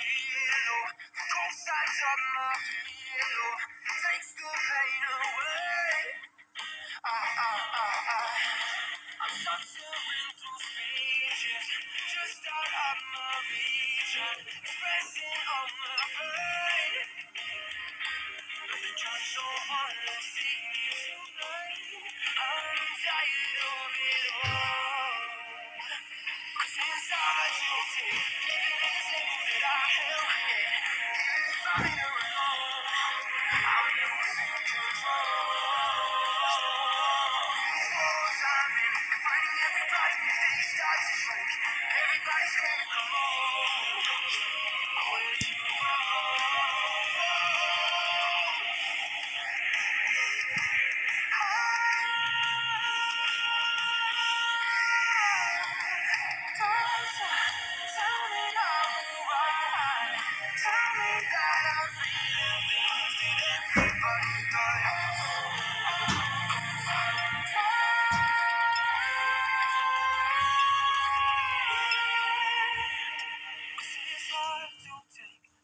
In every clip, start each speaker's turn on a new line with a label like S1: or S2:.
S1: real. The cold sides of my pillow takes the pain away. I'm suffering through speeches, just out of my vision, expressing all my pain. Trying so hard to see you tonight. I'm tired of it all. Since I chose it, living in this label that I held, yeah. Even if I'm in it alone, I'm losing control. These walls I'm in, finding everybody, they start to shrink. Everybody's screaming, come on. Where'd you go?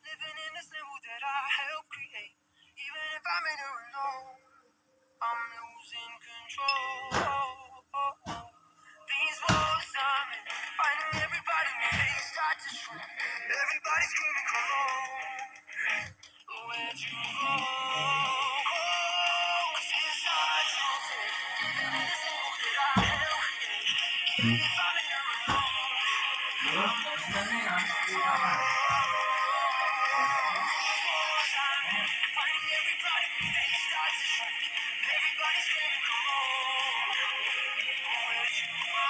S1: Living in this limbo that I helped create. Even if I'm in it alone, I'm losing control. These walls I'm in, finding everybody when they start to shrink. Everybody screaming, come on, where'd you go? Since I chose it, living in this limbo that I helped create. Even if I'm in it alone, I'm losing control. Finding everybody when they start to shrink. Everybody screaming, come on, where'd you go?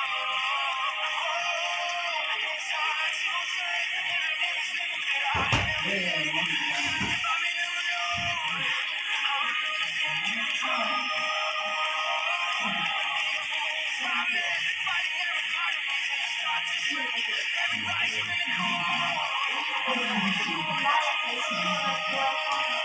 S1: It's hard to say, living in this limbo that I helped create. Even if I'm in it alone, I'm losing control. Fighting everybody when they start to shrink. Everybody screaming, come on.